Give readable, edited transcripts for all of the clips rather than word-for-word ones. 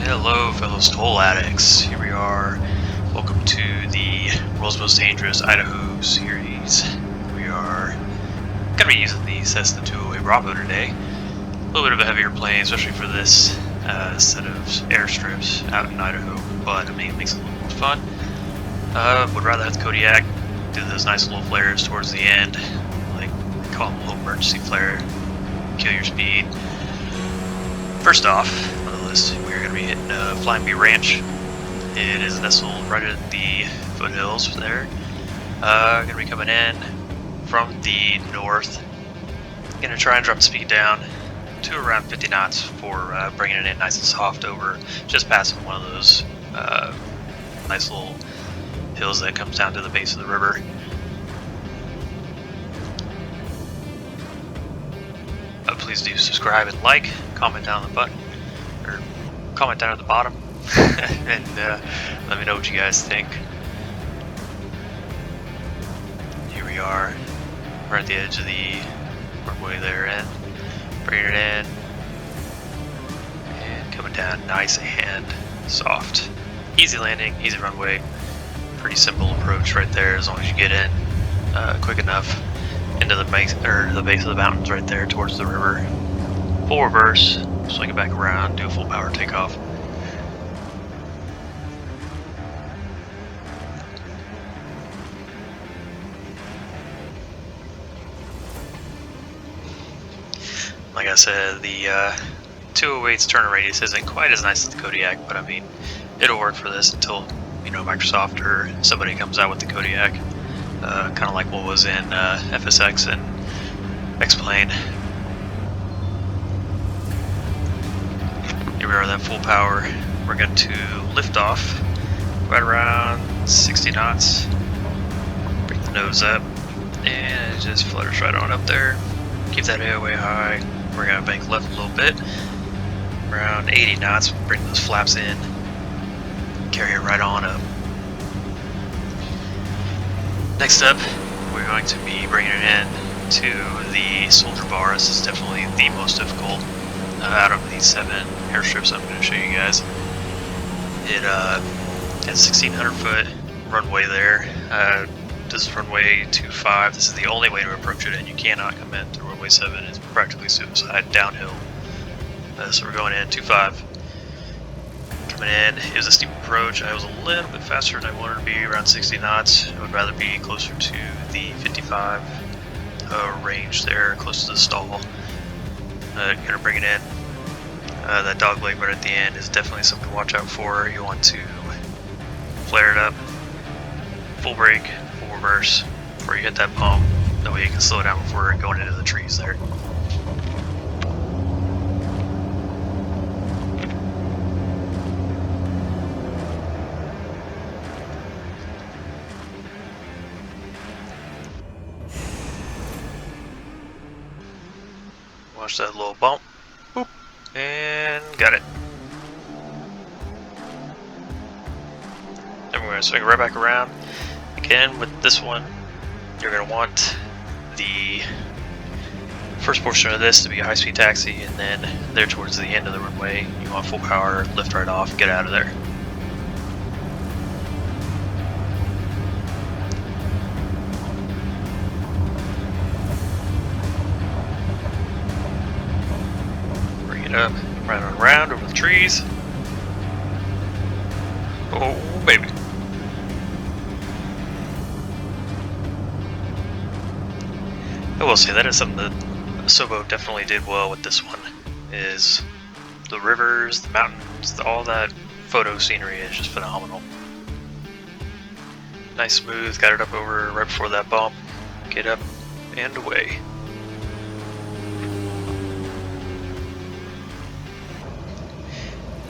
Hello, fellow STOL addicts. Here we are. Welcome to the World's Most Dangerous Idaho series. We are going to be using the Cessna 208 Bravo today. A little bit of a heavier plane, especially for this set of airstrips out in Idaho, but I mean, it makes it a little more fun. Would rather have the Kodiak do those nice little flares towards the end, like call them a little emergency flare, kill your speed. First off, on the list, we're going to be hitting Flying Bee Ranch. It is nestled right at the foothills there. Going to be coming in from the north. Going to try and drop the speed down to around 50 knots for bringing it in nice and soft over just passing one of those nice little hills that comes down to the base of the river. Please do subscribe and like, comment down the button, or comment down at the bottom, and let me know what you guys think. Here we are, right at the edge of the runway there, and bringing it in, and coming down nice and soft. Easy landing, easy runway, pretty simple approach right there as long as you get in quick enough into the base of the mountains right there towards the river. Full reverse, swing it back around, do a full power takeoff. Like I said, the 208's turn radius isn't quite as nice as the Kodiak, but I mean, it'll work for this until, you know, Microsoft or somebody comes out with the Kodiak. Kind of like what was in FSX and X-Plane. Here we are, that full power. We're going to lift off right around 60 knots. Bring the nose up, and it just flutters right on up there. Keep that AOA high. We're going to bank left a little bit. Around 80 knots, bring those flaps in. Carry it right on up. Next up, we're going to be bringing it in to the soldier bar. This is definitely the most difficult out of these 7 airstrips I'm going to show you guys. It has 1,600 foot runway there. This is runway 25. This is the only way to approach it, and you cannot come in through runway 7. It's practically suicide downhill. So we're going in 25. Coming in, it was a steep approach. I was a little bit faster than I wanted to be, around 60 knots. I would rather be closer to the 55 range there, close to the STOL. Gonna bring it in. That dog leg right at the end is definitely something to watch out for. You want to flare it up, full brake, full reverse before you hit that pump. That way you can slow down before going into the trees there. Watch that little bump. Boop. And got it. And we're going to swing it right back around. Again, with this one, you're going to want the first portion of this to be a high-speed taxi, and then there towards the end of the runway, you want full power, lift right off, get out of there. Up, right on around over the trees. Oh, baby. I will say that is something that Sobo definitely did well with this one, is the rivers, the mountains, all that photo scenery is just phenomenal. Nice smooth, got it up over right before that bump. Get up and away.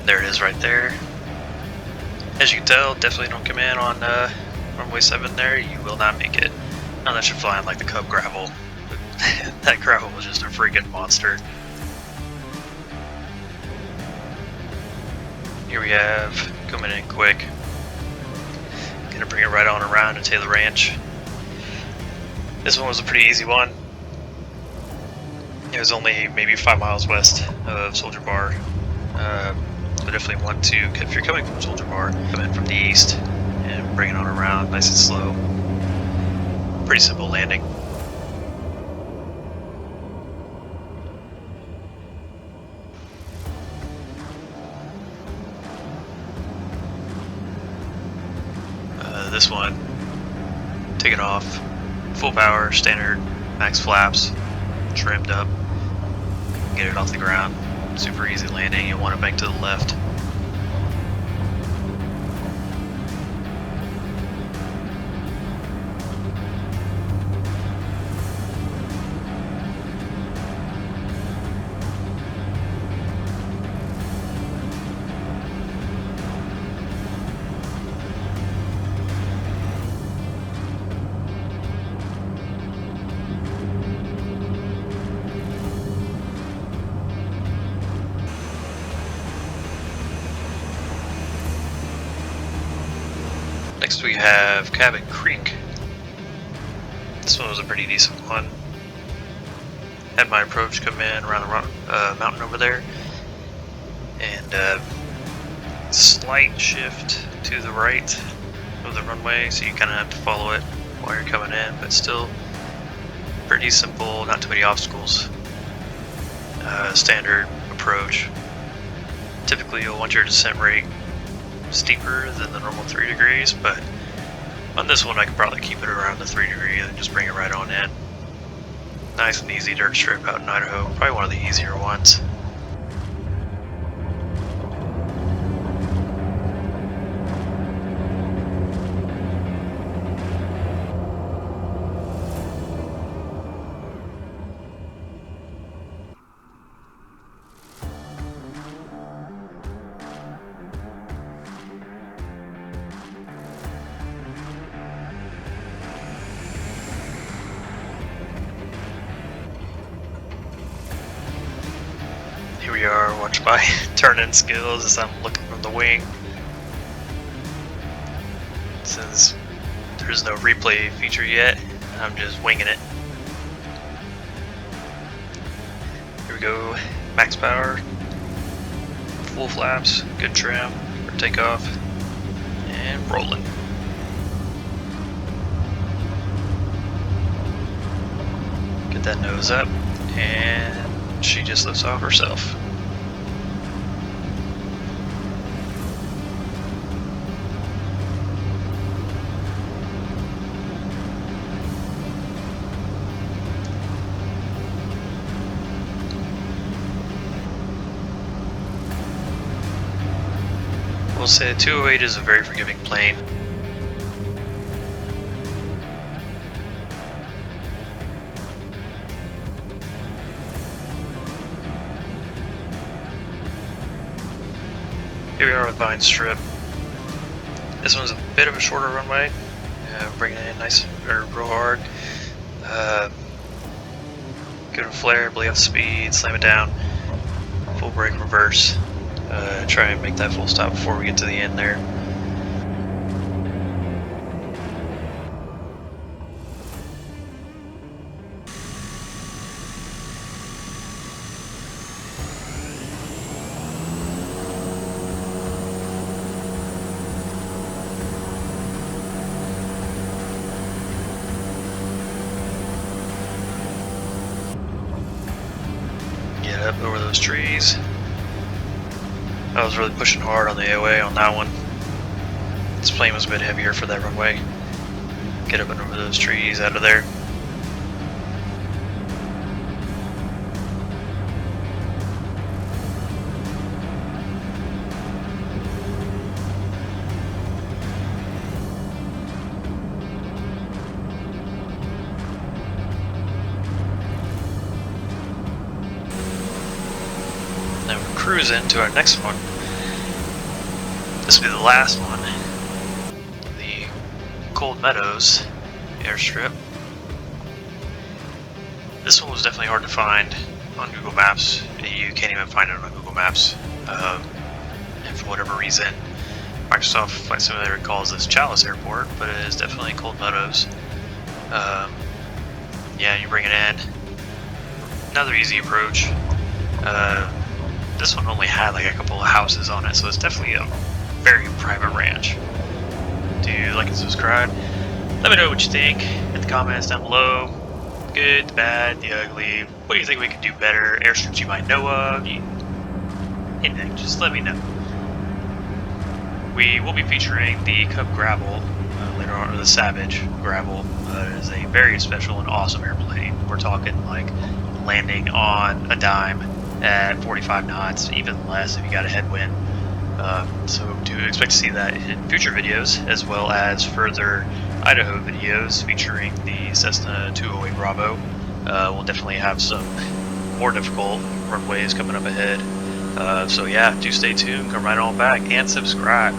There it is right there. As you can tell, definitely don't come in on runway 7 there, you will not make it. Unless you're flying like the Cub Gravel. That gravel was just a freaking monster. Here we have, coming in quick. Gonna bring it right on around to Taylor Ranch. This one was a pretty easy one. It was only maybe 5 miles west of Soldier Bar. But definitely want to, if you're coming from Soldier Bar, come in from the east and bring it on around nice and slow. Pretty simple landing. This one, taking off, full power, standard, max flaps, trimmed up, get it off the ground. Super easy landing. You want to bank to the left. Next we have Cabin Creek. This one was a pretty decent one. Had my approach come in around the mountain over there, and slight shift to the right of the runway, so you kind of have to follow it while you're coming in, but still pretty simple, not too many obstacles. Standard approach. Typically you'll want your descent rate steeper than the normal 3 degrees, but on this one I could probably keep it around the 3 degree and just bring it right on in. Nice and easy dirt strip out in Idaho, probably one of the easier ones. Here we are, watch my turn-in skills as I'm looking from the wing. Since there's no replay feature yet, I'm just winging it. Here we go, max power, full flaps, good trim for takeoff, and rolling. Get that nose up, and she just lifts off herself. We'll say 208 is a very forgiving plane. Here we are with Vinestrip. This one's a bit of a shorter runway. Bringing it in nice, or real hard. Give it a flare, bleed up speed, slam it down. Full brake reverse. Try and make that full stop before we get to the end there. Get up over those trees. I was really pushing hard on the AOA on that one. This plane was a bit heavier for that runway. Get up and over those trees out of there. Now we're cruising to our next one. This will be the last one. The Cold Meadows Airstrip. This one was definitely hard to find on Google Maps. You can't even find it on Google Maps. And for whatever reason, Microsoft Flight Simulator calls this Challis Airport, but it is definitely Cold Meadows. Yeah, you bring it in. Another easy approach. this one only had like a couple of houses on it, so it's definitely a very private ranch. Do like and subscribe. Let me know what you think in the comments down below. Good, the bad, the ugly. What do you think we could do better? Airstrips you might know of. Anything, just let me know. We will be featuring the Cub Gravel later on, or the Savage Gravel. It is a very special and awesome airplane. We're talking like landing on a dime at 45 knots, even less if you got a headwind. So do expect to see that in future videos, as well as further Idaho videos featuring the Cessna 208 Bravo. We'll definitely have some more difficult runways coming up ahead. So yeah, do stay tuned, come right on back, and subscribe.